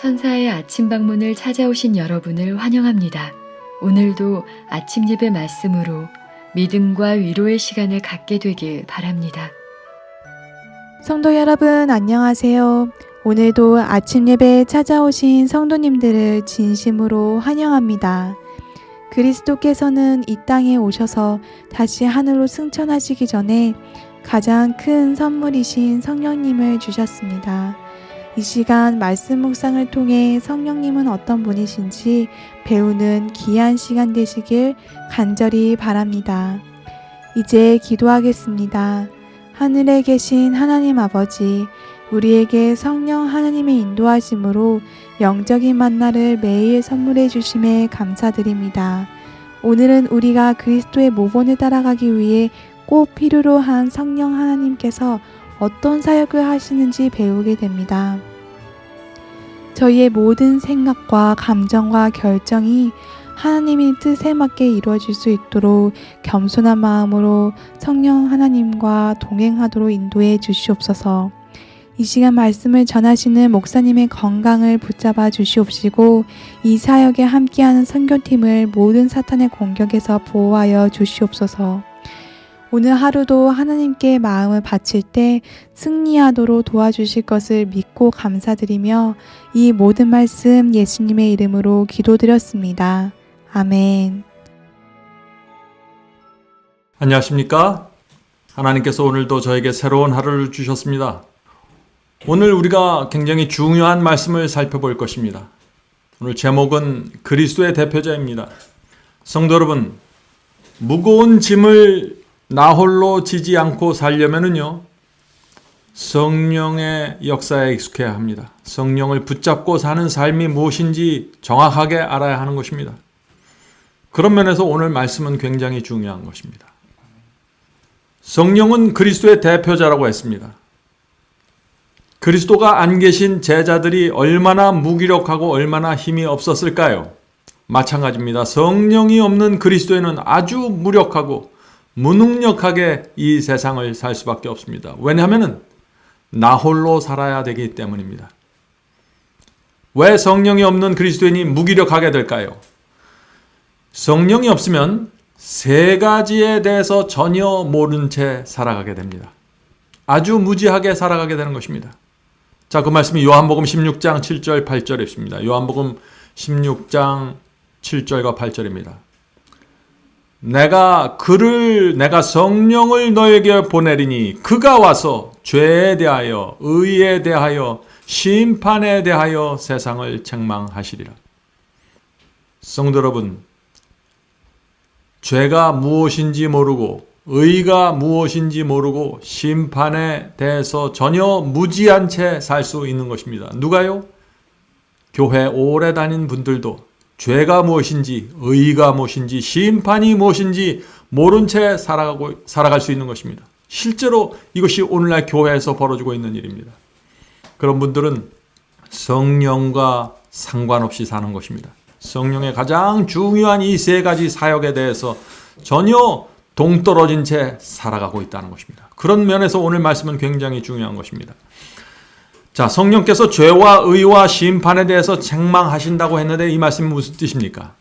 천사의 아침 방문을 찾아오신 여러분을 환영합니다. 오늘도 아침 예배 말씀으로 믿음과 위로의 시간을 갖게 되길 바랍니다. 성도 여러분 안녕하세요. 오늘도 아침 예배에 찾아오신 성도님들을 진심으로 환영합니다. 그리스도께서는 이 땅에 오셔서 다시 하늘로 승천하시기 전에 가장 큰 선물이신 성령님을 주셨습니다. 이 시간 말씀 묵상을 통해 성령님은 어떤 분이신지 배우는 귀한 시간 되시길 간절히 바랍니다. 이제 기도하겠습니다. 하늘에 계신 하나님 아버지, 우리에게 성령 하나님의 인도하심으로 영적인 만나를 매일 선물해 주심에 감사드립니다. 오늘은 우리가 그리스도의 모본을 따라가기 위해 꼭 필요로 한 성령 하나님께서 어떤 사역을 하시는지 배우게 됩니다. 저희의 모든 생각과 감정과 결정이 하나님의 뜻에 맞게 이루어질 수 있도록 겸손한 마음으로 성령 하나님과 동행하도록 인도해 주시옵소서. 이 시간 말씀을 전하시는 목사님의 건강을 붙잡아 주시옵시고 이 사역에 함께하는 선교팀을 모든 사탄의 공격에서 보호하여 주시옵소서. 오늘 하루도 하나님께 마음을 바칠 때 승리하도록 도와주실 것을 믿고 감사드리며 이 모든 말씀 예수님의 이름으로 기도드렸습니다. 아멘. 안녕하십니까? 하나님께서 오늘도 저에게 새로운 하루를 주셨습니다. 오늘 우리가 굉장히 중요한 말씀을 살펴볼 것입니다. 오늘 제목은 그리스도의 대표자입니다. 성도 여러분, 무거운 짐을 나 홀로 지지 않고 살려면은요, 성령의 역사에 익숙해야 합니다. 성령을 붙잡고 사는 삶이 무엇인지 정확하게 알아야 하는 것입니다. 그런 면에서 오늘 말씀은 굉장히 중요한 것입니다. 성령은 그리스도의 대표자라고 했습니다. 그리스도가 안 계신 제자들이 얼마나 무기력하고 얼마나 힘이 없었을까요? 마찬가지입니다. 성령이 없는 그리스도에는 아주 무력하고 무능력하게 이 세상을 살 수밖에 없습니다. 왜냐하면 나 홀로 살아야 되기 때문입니다. 왜 성령이 없는 그리스도인이 무기력하게 될까요? 성령이 없으면 세 가지에 대해서 전혀 모른 채 살아가게 됩니다. 아주 무지하게 살아가게 되는 것입니다. 자, 그 말씀이 요한복음 16장 7절 8절에 있습니다. 요한복음 16장 7절과 8절입니다. 내가 성령을 너에게 보내리니 그가 와서 죄에 대하여 의에 대하여 심판에 대하여 세상을 책망하시리라. 성도 여러분, 죄가 무엇인지 모르고 의가 무엇인지 모르고 심판에 대해서 전혀 무지한 채 살 수 있는 것입니다. 누가요? 교회 오래 다닌 분들도 죄가 무엇인지 의가 무엇인지 심판이 무엇인지 모른 채 살아갈 수 있는 것입니다. 실제로 이것이 오늘날 교회에서 벌어지고 있는 일입니다. 그런 분들은 성령과 상관없이 사는 것입니다. 성령의 가장 중요한 이 세 가지 사역에 대해서 전혀 동떨어진 채 살아가고 있다는 것입니다. 그런 면에서 오늘 말씀은 굉장히 중요한 것입니다. 자, 성령께서 죄와 의와 심판에 대해서 책망하신다고 했는데 이 말씀이 무슨 뜻입니까?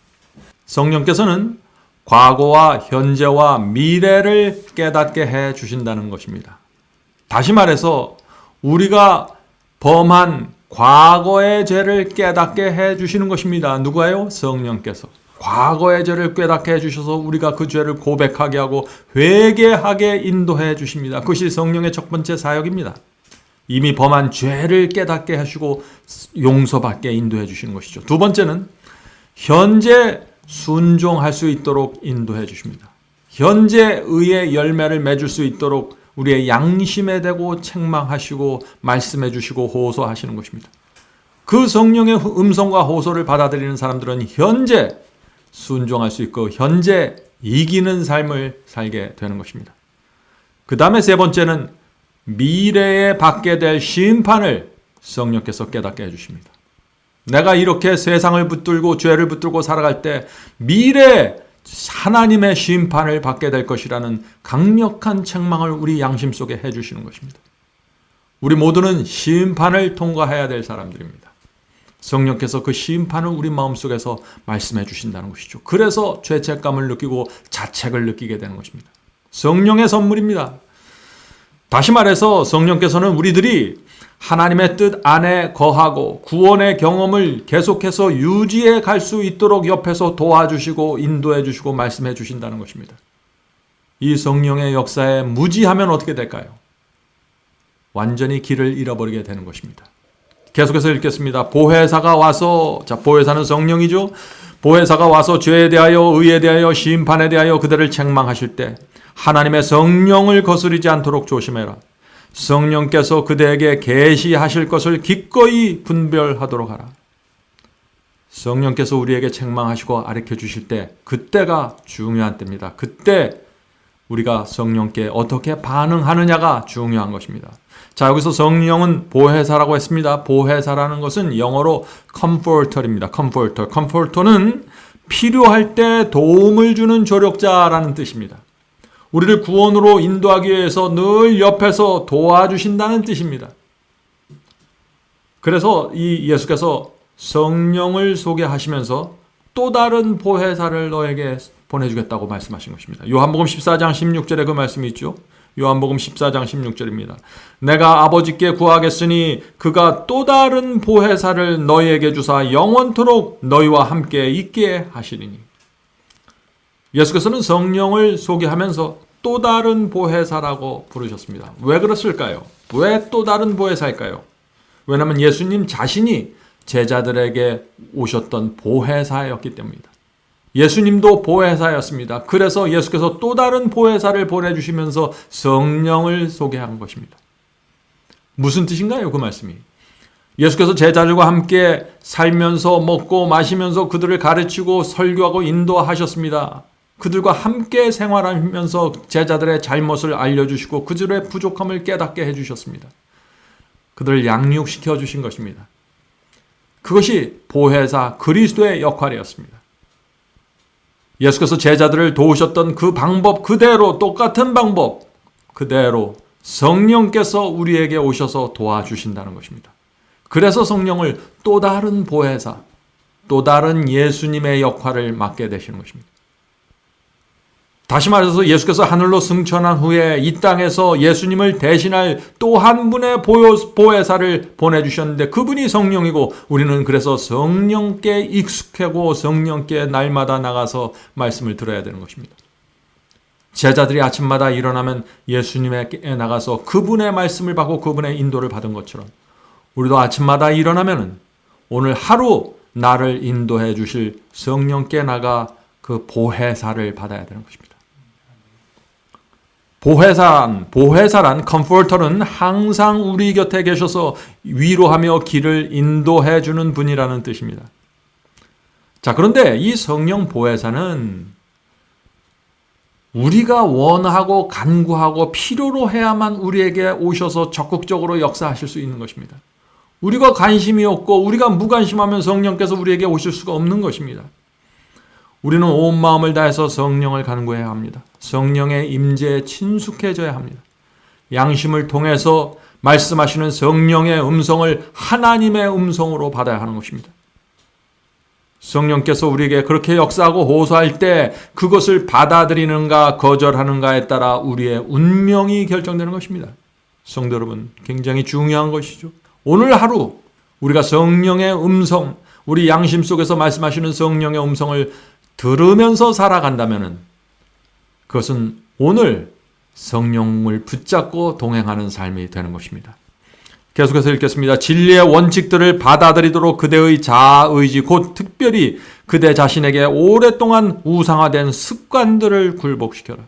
성령께서는 과거와 현재와 미래를 깨닫게 해 주신다는 것입니다. 다시 말해서 우리가 범한 과거의 죄를 깨닫게 해 주시는 것입니다. 누가요? 성령께서. 과거의 죄를 깨닫게 해 주셔서 우리가 그 죄를 고백하게 하고 회개하게 인도해 주십니다. 그것이 성령의 첫 번째 사역입니다. 이미 범한 죄를 깨닫게 하시고 용서받게 인도해 주시는 것이죠. 두 번째는 현재 순종할 수 있도록 인도해 주십니다. 현재 의의 열매를 맺을 수 있도록 우리의 양심에 대고 책망하시고 말씀해 주시고 호소하시는 것입니다. 그 성령의 음성과 호소를 받아들이는 사람들은 현재 순종할 수 있고 현재 이기는 삶을 살게 되는 것입니다. 그 다음에 세 번째는 미래에 받게 될 심판을 성령께서 깨닫게 해주십니다. 내가 이렇게 세상을 붙들고 죄를 붙들고 살아갈 때 미래에 하나님의 심판을 받게 될 것이라는 강력한 책망을 우리 양심 속에 해주시는 것입니다. 우리 모두는 심판을 통과해야 될 사람들입니다. 성령께서 그 심판을 우리 마음속에서 말씀해 주신다는 것이죠. 그래서 죄책감을 느끼고 자책을 느끼게 되는 것입니다. 성령의 선물입니다. 다시 말해서 성령께서는 우리들이 하나님의 뜻 안에 거하고 구원의 경험을 계속해서 유지해 갈 수 있도록 옆에서 도와주시고 인도해 주시고 말씀해 주신다는 것입니다. 이 성령의 역사에 무지하면 어떻게 될까요? 완전히 길을 잃어버리게 되는 것입니다. 계속해서 읽겠습니다. 보혜사가 와서, 보혜사는 성령이죠. 보혜사가 와서 죄에 대하여 의에 대하여 심판에 대하여 그들을 책망하실 때 하나님의 성령을 거스르지 않도록 조심해라. 성령께서 그대에게 계시하실 것을 기꺼이 분별하도록 하라. 성령께서 우리에게 책망하시고 가르쳐 주실 때 그때가 중요한 때입니다. 그때 우리가 성령께 어떻게 반응하느냐가 중요한 것입니다. 자, 여기서 성령은 보혜사라고 했습니다. 보혜사라는 것은 영어로 comforter입니다. comforter는 필요할 때 도움을 주는 조력자라는 뜻입니다. 우리를 구원으로 인도하기 위해서 늘 옆에서 도와주신다는 뜻입니다. 그래서 이 예수께서 성령을 소개하시면서 또 다른 보혜사를 너에게 보내주겠다고 말씀하신 것입니다. 요한복음 14장 16절에 그 말씀이 있죠. 요한복음 14장 16절입니다. 내가 아버지께 구하겠으니 그가 또 다른 보혜사를 너희에게 주사 영원토록 너희와 함께 있게 하시리니. 예수께서는 성령을 소개하면서 또 다른 보혜사라고 부르셨습니다. 왜 그랬을까요? 왜 또 다른 보혜사일까요? 왜냐하면 예수님 자신이 제자들에게 오셨던 보혜사였기 때문입니다. 예수님도 보혜사였습니다. 그래서 예수께서 또 다른 보혜사를 보내주시면서 성령을 소개한 것입니다. 무슨 뜻인가요? 그 말씀이. 예수께서 제자들과 함께 살면서 먹고 마시면서 그들을 가르치고 설교하고 인도하셨습니다. 그들과 함께 생활하면서 제자들의 잘못을 알려주시고 그들의 부족함을 깨닫게 해주셨습니다. 그들을 양육시켜 주신 것입니다. 그것이 보혜사 그리스도의 역할이었습니다. 예수께서 제자들을 도우셨던 그 방법 그대로, 똑같은 방법 그대로 성령께서 우리에게 오셔서 도와주신다는 것입니다. 그래서 성령을 또 다른 보혜사, 또 다른 예수님의 역할을 맡게 되시는 것입니다. 다시 말해서 예수께서 하늘로 승천한 후에 이 땅에서 예수님을 대신할 또 한 분의 보혜사를 보내주셨는데 그분이 성령이고 우리는 그래서 성령께 익숙하고 성령께 날마다 나가서 말씀을 들어야 되는 것입니다. 제자들이 아침마다 일어나면 예수님에게 나가서 그분의 말씀을 받고 그분의 인도를 받은 것처럼 우리도 아침마다 일어나면 오늘 하루 나를 인도해 주실 성령께 나가 그 보혜사를 받아야 되는 것입니다. 보혜사란 컴포터는 항상 우리 곁에 계셔서 위로하며 길을 인도해 주는 분이라는 뜻입니다. 자, 그런데 이 성령 보혜사는 우리가 원하고 간구하고 필요로 해야만 우리에게 오셔서 적극적으로 역사하실 수 있는 것입니다. 우리가 관심이 없고 우리가 무관심하면 성령께서 우리에게 오실 수가 없는 것입니다. 우리는 온 마음을 다해서 성령을 간구해야 합니다. 성령의 임재에 친숙해져야 합니다. 양심을 통해서 말씀하시는 성령의 음성을 하나님의 음성으로 받아야 하는 것입니다. 성령께서 우리에게 그렇게 역사하고 호소할 때 그것을 받아들이는가 거절하는가에 따라 우리의 운명이 결정되는 것입니다. 성도 여러분, 굉장히 중요한 것이죠. 오늘 하루 우리가 성령의 음성, 우리 양심 속에서 말씀하시는 성령의 음성을 들으면서 살아간다면 그것은 오늘 성령을 붙잡고 동행하는 삶이 되는 것입니다. 계속해서 읽겠습니다. 진리의 원칙들을 받아들이도록 그대의 자아의지 곧 특별히 그대 자신에게 오랫동안 우상화된 습관들을 굴복시켜라.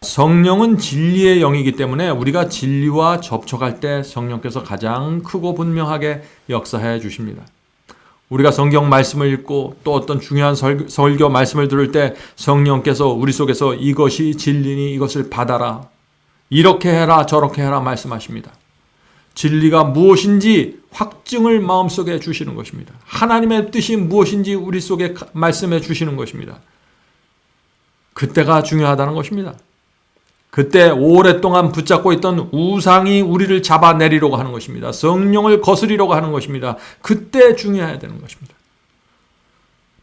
성령은 진리의 영이기 때문에 우리가 진리와 접촉할 때 성령께서 가장 크고 분명하게 역사해 주십니다. 우리가 성경 말씀을 읽고 또 어떤 중요한 설교 말씀을 들을 때 성령께서 우리 속에서 이것이 진리니 이것을 받아라. 이렇게 해라 저렇게 해라 말씀하십니다. 진리가 무엇인지 확증을 마음속에 주시는 것입니다. 하나님의 뜻이 무엇인지 우리 속에 말씀해 주시는 것입니다. 그때가 중요하다는 것입니다. 그때 오랫동안 붙잡고 있던 우상이 우리를 잡아내리려고 하는 것입니다. 성령을 거스리려고 하는 것입니다. 그때 중요해야 되는 것입니다.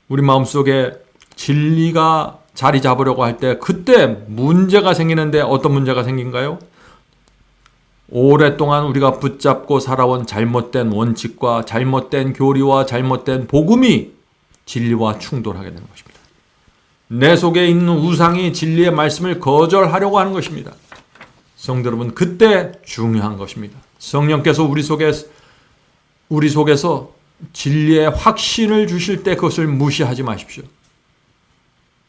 우리 마음속에 진리가 자리 잡으려고 할 때 그때 문제가 생기는데 어떤 문제가 생긴가요? 오랫동안 우리가 붙잡고 살아온 잘못된 원칙과 잘못된 교리와 잘못된 복음이 진리와 충돌하게 되는 것입니다. 내 속에 있는 우상이 진리의 말씀을 거절하려고 하는 것입니다. 성도 여러분, 그때 중요한 것입니다. 성령께서 우리 속에서 진리의 확신을 주실 때 그것을 무시하지 마십시오.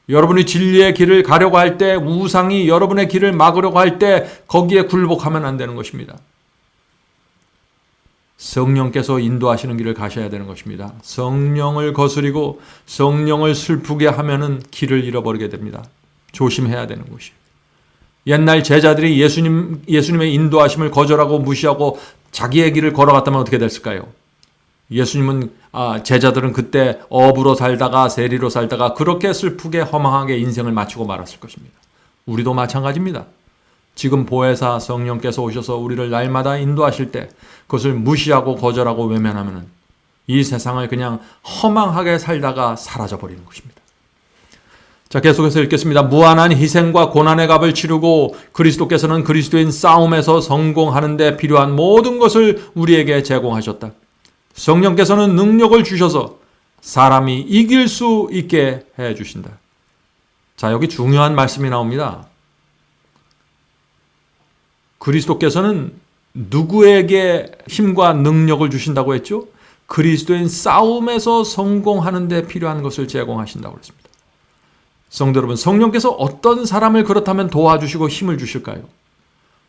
여러분이 진리의 길을 가려고 할 때, 우상이 여러분의 길을 막으려고 할 때 거기에 굴복하면 안 되는 것입니다. 성령께서 인도하시는 길을 가셔야 되는 것입니다. 성령을 거스리고 성령을 슬프게 하면은 길을 잃어버리게 됩니다. 조심해야 되는 것이에요. 옛날 제자들이 예수님의 인도하심을 거절하고 무시하고 자기의 길을 걸어갔다면 어떻게 됐을까요? 제자들은 그때 업으로 살다가 세리로 살다가 그렇게 슬프게 허망하게 인생을 마치고 말았을 것입니다. 우리도 마찬가지입니다. 지금 보혜사 성령께서 오셔서 우리를 날마다 인도하실 때 그것을 무시하고 거절하고 외면하면 이 세상을 그냥 허망하게 살다가 사라져버리는 것입니다. 자, 계속해서 읽겠습니다. 무한한 희생과 고난의 값을 치르고 그리스도께서는 그리스도인 싸움에서 성공하는 데 필요한 모든 것을 우리에게 제공하셨다. 성령께서는 능력을 주셔서 사람이 이길 수 있게 해 주신다. 자, 여기 중요한 말씀이 나옵니다. 그리스도께서는 누구에게 힘과 능력을 주신다고 했죠? 그리스도인 싸움에서 성공하는 데 필요한 것을 제공하신다고 했습니다. 성도 여러분, 성령께서 어떤 사람을 그렇다면 도와주시고 힘을 주실까요?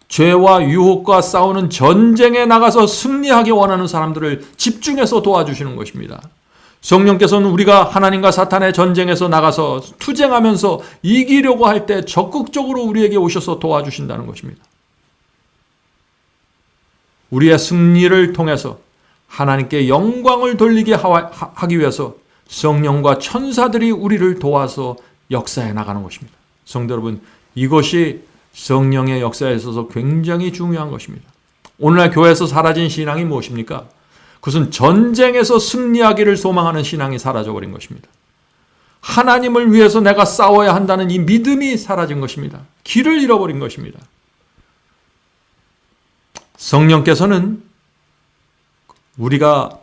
죄와 유혹과 싸우는 전쟁에 나가서 승리하기 원하는 사람들을 집중해서 도와주시는 것입니다. 성령께서는 우리가 하나님과 사탄의 전쟁에서 나가서 투쟁하면서 이기려고 할 때 적극적으로 우리에게 오셔서 도와주신다는 것입니다. 우리의 승리를 통해서 하나님께 영광을 돌리게 하기 위해서 성령과 천사들이 우리를 도와서 역사해 나가는 것입니다. 성도 여러분, 이것이 성령의 역사에 있어서 굉장히 중요한 것입니다. 오늘날 교회에서 사라진 신앙이 무엇입니까? 그것은 전쟁에서 승리하기를 소망하는 신앙이 사라져버린 것입니다. 하나님을 위해서 내가 싸워야 한다는 이 믿음이 사라진 것입니다. 길을 잃어버린 것입니다. 성령께서는 우리가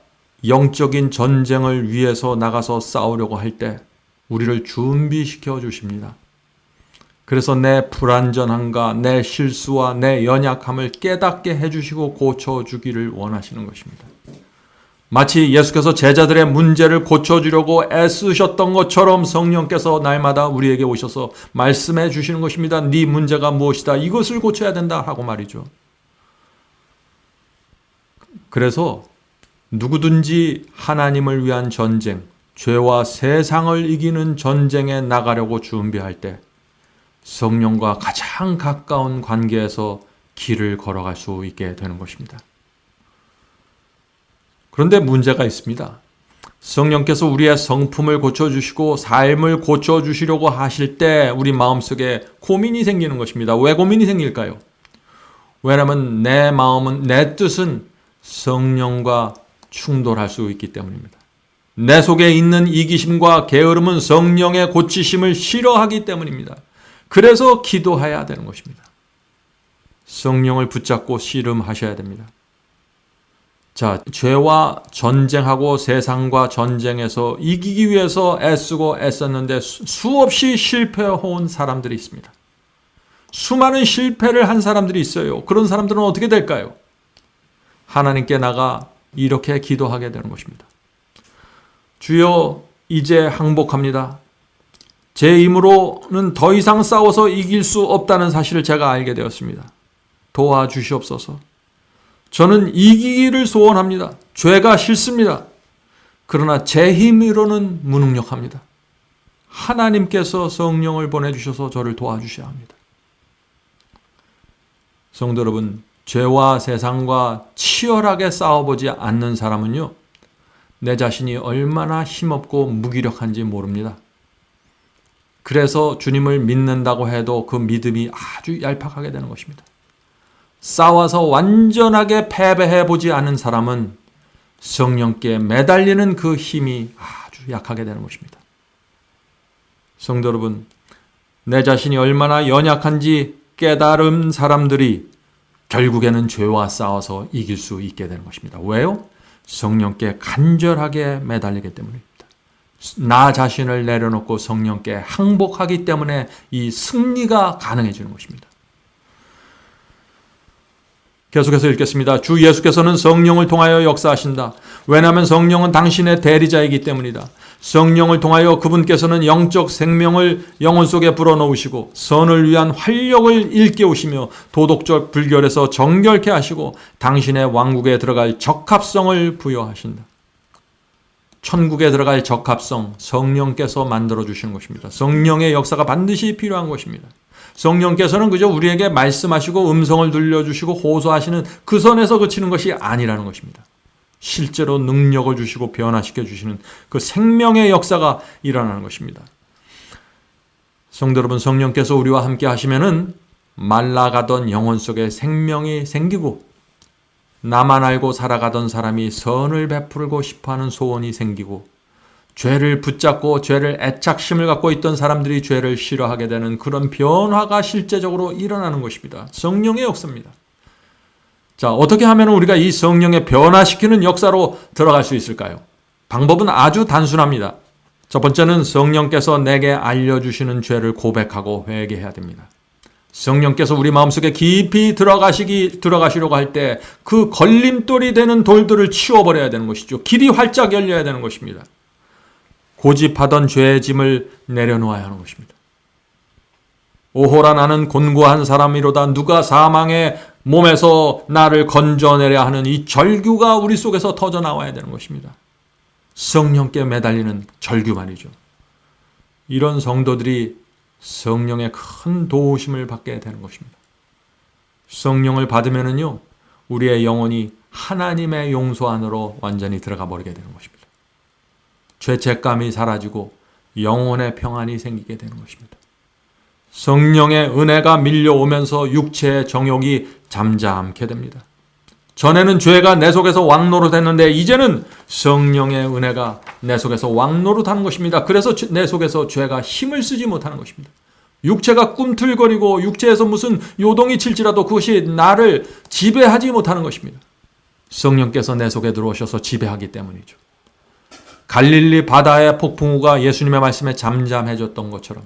영적인 전쟁을 위해서 나가서 싸우려고 할 때 우리를 준비시켜 주십니다. 그래서 내 불완전함과 내 실수와 내 연약함을 깨닫게 해주시고 고쳐주기를 원하시는 것입니다. 마치 예수께서 제자들의 문제를 고쳐주려고 애쓰셨던 것처럼 성령께서 날마다 우리에게 오셔서 말씀해 주시는 것입니다. 네 문제가 무엇이다. 이것을 고쳐야 된다 하고 말이죠. 그래서 누구든지 하나님을 위한 전쟁, 죄와 세상을 이기는 전쟁에 나가려고 준비할 때 성령과 가장 가까운 관계에서 길을 걸어갈 수 있게 되는 것입니다. 그런데 문제가 있습니다. 성령께서 우리의 성품을 고쳐주시고 삶을 고쳐주시려고 하실 때 우리 마음속에 고민이 생기는 것입니다. 왜 고민이 생길까요? 왜냐하면 내 마음은, 내 뜻은 성령과 충돌할 수 있기 때문입니다. 내 속에 있는 이기심과 게으름은 성령의 고치심을 싫어하기 때문입니다. 그래서 기도해야 되는 것입니다. 성령을 붙잡고 씨름하셔야 됩니다. 자, 죄와 전쟁하고 세상과 전쟁에서 이기기 위해서 애쓰고 애썼는데 수없이 실패해온 사람들이 있습니다. 수많은 실패를 한 사람들이 있어요. 그런 사람들은 어떻게 될까요? 하나님께 나가 이렇게 기도하게 되는 것입니다. 주여, 이제 항복합니다. 제 힘으로는 더 이상 싸워서 이길 수 없다는 사실을 제가 알게 되었습니다. 도와주시옵소서. 저는 이기기를 소원합니다. 죄가 싫습니다. 그러나 제 힘으로는 무능력합니다. 하나님께서 성령을 보내주셔서 저를 도와주셔야 합니다. 성도 여러분, 죄와 세상과 치열하게 싸워보지 않는 사람은요, 내 자신이 얼마나 힘없고 무기력한지 모릅니다. 그래서 주님을 믿는다고 해도 그 믿음이 아주 얄팍하게 되는 것입니다. 싸워서 완전하게 패배해 보지 않은 사람은 성령께 매달리는 그 힘이 아주 약하게 되는 것입니다. 성도 여러분, 내 자신이 얼마나 연약한지 깨달은 사람들이 결국에는 죄와 싸워서 이길 수 있게 되는 것입니다. 왜요? 성령께 간절하게 매달리기 때문입니다. 나 자신을 내려놓고 성령께 항복하기 때문에 이 승리가 가능해지는 것입니다. 계속해서 읽겠습니다. 주 예수께서는 성령을 통하여 역사하신다. 왜냐하면 성령은 당신의 대리자이기 때문이다. 성령을 통하여 그분께서는 영적 생명을 영혼 속에 불어넣으시고 선을 위한 활력을 일깨우시며 도덕적 불결에서 정결케 하시고 당신의 왕국에 들어갈 적합성을 부여하신다. 천국에 들어갈 적합성, 성령께서 만들어주시는 것입니다. 성령의 역사가 반드시 필요한 것입니다. 성령께서는 그저 우리에게 말씀하시고 음성을 들려주시고 호소하시는 그 선에서 그치는 것이 아니라는 것입니다. 실제로 능력을 주시고 변화시켜 주시는 그 생명의 역사가 일어나는 것입니다. 성도 여러분, 성령께서 우리와 함께 하시면은 말라가던 영혼 속에 생명이 생기고 나만 알고 살아가던 사람이 선을 베풀고 싶어하는 소원이 생기고 죄를 붙잡고 죄를 애착심을 갖고 있던 사람들이 죄를 싫어하게 되는 그런 변화가 실제적으로 일어나는 것입니다. 성령의 역사입니다. 자, 어떻게 하면 우리가 이 성령의 변화시키는 역사로 들어갈 수 있을까요? 방법은 아주 단순합니다. 첫 번째는 성령께서 내게 알려주시는 죄를 고백하고 회개해야 됩니다. 성령께서 우리 마음속에 깊이 들어가시려고 할 때 그 걸림돌이 되는 돌들을 치워버려야 되는 것이죠. 길이 활짝 열려야 되는 것입니다. 고집하던 죄의 짐을 내려놓아야 하는 것입니다. 오호라 나는 곤고한 사람이로다 누가 사망의 몸에서 나를 건져내려 하는 이 절규가 우리 속에서 터져 나와야 되는 것입니다. 성령께 매달리는 절규 말이죠. 이런 성도들이 성령의 큰 도우심을 받게 되는 것입니다. 성령을 받으면은요, 우리의 영혼이 하나님의 용서 안으로 완전히 들어가 버리게 되는 것입니다. 죄책감이 사라지고 영혼의 평안이 생기게 되는 것입니다. 성령의 은혜가 밀려오면서 육체의 정욕이 잠잠케 됩니다. 전에는 죄가 내 속에서 왕노릇했는데 이제는 성령의 은혜가 내 속에서 왕노릇하는 것입니다. 그래서 내 속에서 죄가 힘을 쓰지 못하는 것입니다. 육체가 꿈틀거리고 육체에서 무슨 요동이 칠지라도 그것이 나를 지배하지 못하는 것입니다. 성령께서 내 속에 들어오셔서 지배하기 때문이죠. 갈릴리 바다의 폭풍우가 예수님의 말씀에 잠잠해졌던 것처럼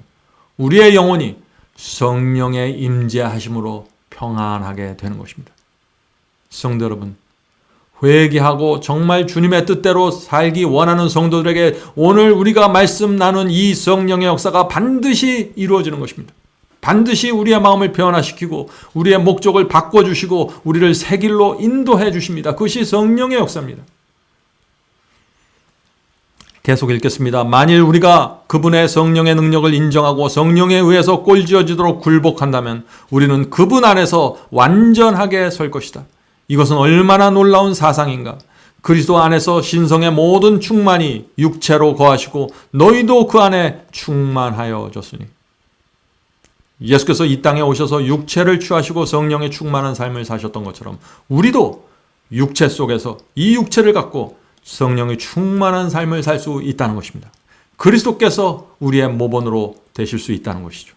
우리의 영혼이 성령의 임재하심으로 평안하게 되는 것입니다. 성도 여러분, 회개하고 정말 주님의 뜻대로 살기 원하는 성도들에게 오늘 우리가 말씀 나눈 이 성령의 역사가 반드시 이루어지는 것입니다. 반드시 우리의 마음을 변화시키고 우리의 목적을 바꿔주시고 우리를 새 길로 인도해 주십니다. 그것이 성령의 역사입니다. 계속 읽겠습니다. 만일 우리가 그분의 성령의 능력을 인정하고 성령에 의해서 꼴지어지도록 굴복한다면 우리는 그분 안에서 완전하게 설 것이다. 이것은 얼마나 놀라운 사상인가. 그리스도 안에서 신성의 모든 충만이 육체로 거하시고 너희도 그 안에 충만하여졌으니. 예수께서 이 땅에 오셔서 육체를 취하시고 성령의 충만한 삶을 사셨던 것처럼 우리도 육체 속에서 이 육체를 갖고 성령의 충만한 삶을 살 수 있다는 것입니다. 그리스도께서 우리의 모본으로 되실 수 있다는 것이죠.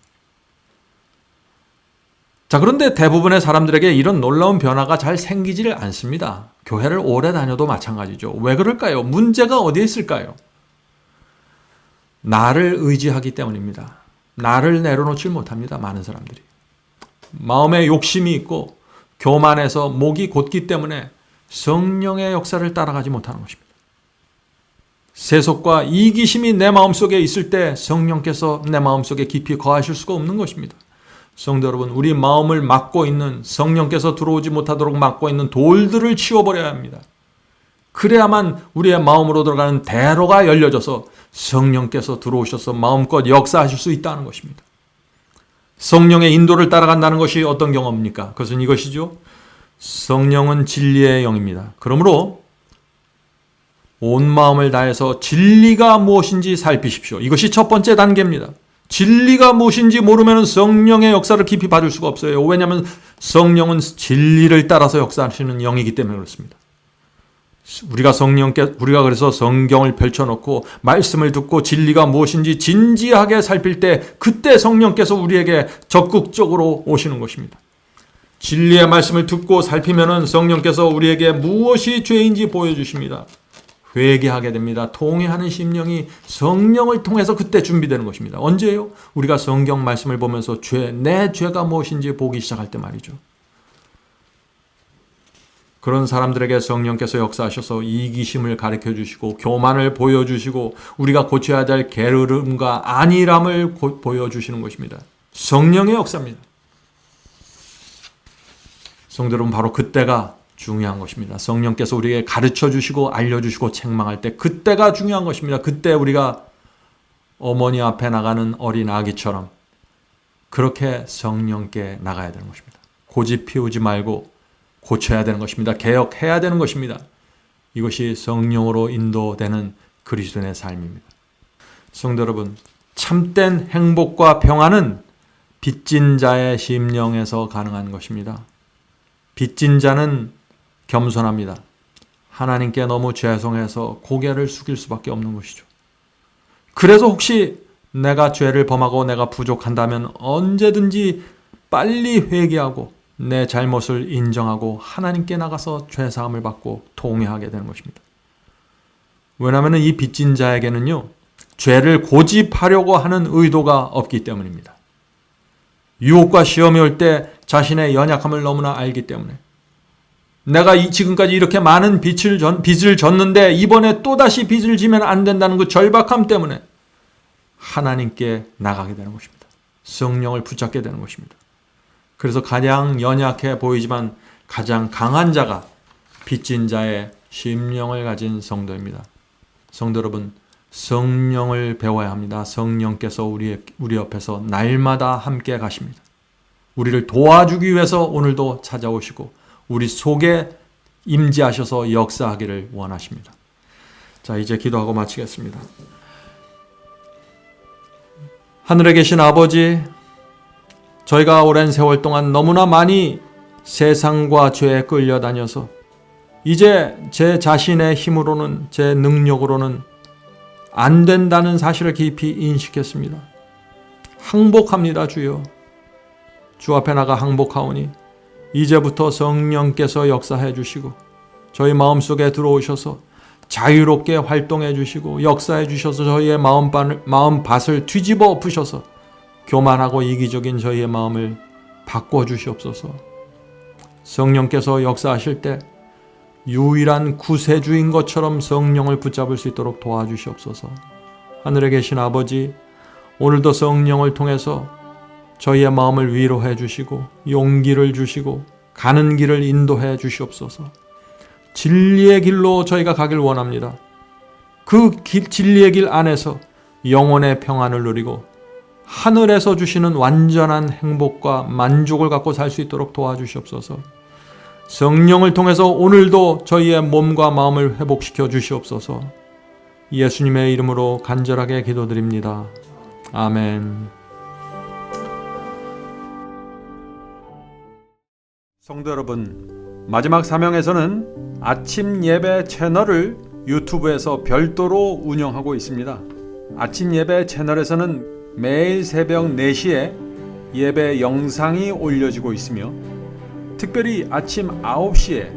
자, 그런데 대부분의 사람들에게 이런 놀라운 변화가 잘 생기지를 않습니다. 교회를 오래 다녀도 마찬가지죠. 왜 그럴까요? 문제가 어디에 있을까요? 나를 의지하기 때문입니다. 나를 내려놓지 못합니다. 많은 사람들이. 마음에 욕심이 있고 교만해서 목이 곧기 때문에 성령의 역사를 따라가지 못하는 것입니다. 세속과 이기심이 내 마음속에 있을 때 성령께서 내 마음속에 깊이 거하실 수가 없는 것입니다. 성도 여러분, 우리 마음을 막고 있는 성령께서 들어오지 못하도록 막고 있는 돌들을 치워버려야 합니다. 그래야만 우리의 마음으로 들어가는 대로가 열려져서 성령께서 들어오셔서 마음껏 역사하실 수 있다는 것입니다. 성령의 인도를 따라간다는 것이 어떤 경험입니까? 그것은 이것이죠. 성령은 진리의 영입니다. 그러므로 온 마음을 다해서 진리가 무엇인지 살피십시오. 이것이 첫 번째 단계입니다. 진리가 무엇인지 모르면 성령의 역사를 깊이 받을 수가 없어요. 왜냐하면 성령은 진리를 따라서 역사하시는 영이기 때문에 그렇습니다. 우리가 그래서 성경을 펼쳐놓고 말씀을 듣고 진리가 무엇인지 진지하게 살필 때 그때 성령께서 우리에게 적극적으로 오시는 것입니다. 진리의 말씀을 듣고 살피면은 성령께서 우리에게 무엇이 죄인지 보여주십니다. 회개하게 됩니다. 통회하는 심령이 성령을 통해서 그때 준비되는 것입니다. 언제요? 우리가 성경 말씀을 보면서 내 죄가 무엇인지 보기 시작할 때 말이죠. 그런 사람들에게 성령께서 역사하셔서 이기심을 가르쳐 주시고 교만을 보여주시고 우리가 고쳐야 될 게으름과 안일함을 보여주시는 것입니다. 성령의 역사입니다. 성도 여러분, 바로 그때가 중요한 것입니다. 성령께서 우리에게 가르쳐 주시고 알려주시고 책망할 때 그때가 중요한 것입니다. 그때 우리가 어머니 앞에 나가는 어린 아기처럼 그렇게 성령께 나가야 되는 것입니다. 고집 피우지 말고 고쳐야 되는 것입니다. 개혁해야 되는 것입니다. 이것이 성령으로 인도되는 그리스도인의 삶입니다. 성도 여러분, 참된 행복과 평안은 빚진 자의 심령에서 가능한 것입니다. 빚진 자는 겸손합니다. 하나님께 너무 죄송해서 고개를 숙일 수밖에 없는 것이죠. 그래서 혹시 내가 죄를 범하고 내가 부족한다면 언제든지 빨리 회개하고 내 잘못을 인정하고 하나님께 나가서 죄사함을 받고 통회하게 되는 것입니다. 왜냐하면 이 빚진 자에게는요, 죄를 고집하려고 하는 의도가 없기 때문입니다. 유혹과 시험이 올 때 자신의 연약함을 너무나 알기 때문에 내가 지금까지 이렇게 많은 빚을 졌는데 이번에 또다시 빚을 지면 안 된다는 그 절박함 때문에 하나님께 나가게 되는 것입니다. 성령을 붙잡게 되는 것입니다. 그래서 가장 연약해 보이지만 가장 강한 자가 빚진 자의 심령을 가진 성도입니다. 성도 여러분, 성령을 배워야 합니다. 성령께서 우리 옆에서 날마다 함께 가십니다. 우리를 도와주기 위해서 오늘도 찾아오시고 우리 속에 임재하셔서 역사하기를 원하십니다. 자, 이제 기도하고 마치겠습니다. 하늘에 계신 아버지, 저희가 오랜 세월 동안 너무나 많이 세상과 죄에 끌려다녀서 이제 제 자신의 힘으로는, 제 능력으로는 안 된다는 사실을 깊이 인식했습니다. 항복합니다, 주여. 주 앞에 나가 항복하오니 이제부터 성령께서 역사해 주시고 저희 마음속에 들어오셔서 자유롭게 활동해 주시고 역사해 주셔서 저희의 마음밭을 뒤집어 엎으셔서 교만하고 이기적인 저희의 마음을 바꿔 주시옵소서. 성령께서 역사하실 때 유일한 구세주인 것처럼 성령을 붙잡을 수 있도록 도와주시옵소서. 하늘에 계신 아버지, 오늘도 성령을 통해서 저희의 마음을 위로해 주시고 용기를 주시고 가는 길을 인도해 주시옵소서. 진리의 길로 저희가 가길 원합니다. 그 진리의 길 안에서 영혼의 평안을 누리고 하늘에서 주시는 완전한 행복과 만족을 갖고 살 수 있도록 도와주시옵소서. 성령을 통해서 오늘도 저희의 몸과 마음을 회복시켜 주시옵소서. 예수님의 이름으로 간절하게 기도드립니다. 아멘. 성도 여러분, 마지막 사명에서는 아침 예배 채널을 유튜브에서 별도로 운영하고 있습니다. 아침 예배 채널에서는 매일 새벽 4시에 예배 영상이 올려지고 있으며 특별히 아침 9시에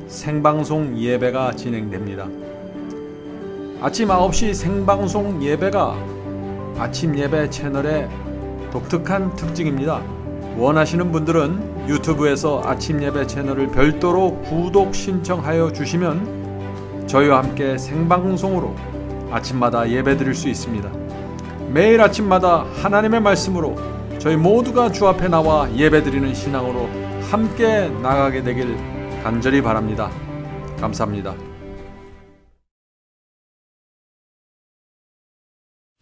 생방송 예배가 진행됩니다. 아침 9시 생방송 예배가 아침 예배 채널의 독특한 특징입니다. 원하시는 분들은 유튜브에서 아침 예배 채널을 별도로 구독 신청하여 주시면 저희와 함께 생방송으로 아침마다 예배 드릴 수 있습니다. 매일 아침마다 하나님의 말씀으로 저희 모두가 주 앞에 나와 예배 드리는 신앙으로 함께 나가게 되길 간절히 바랍니다. 감사합니다.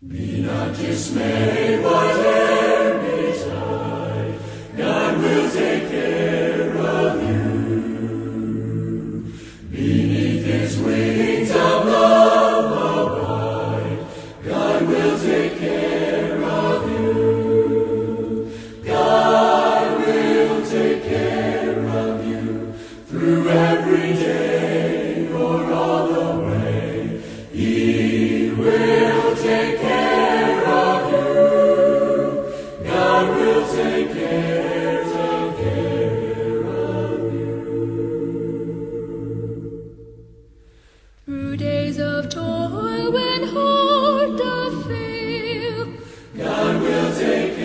Be not dismayed, whatever betide, God will take care of you. Beneath His wings of love abide, God will take care of you. Through days of toil when heart doth fail, God will take care.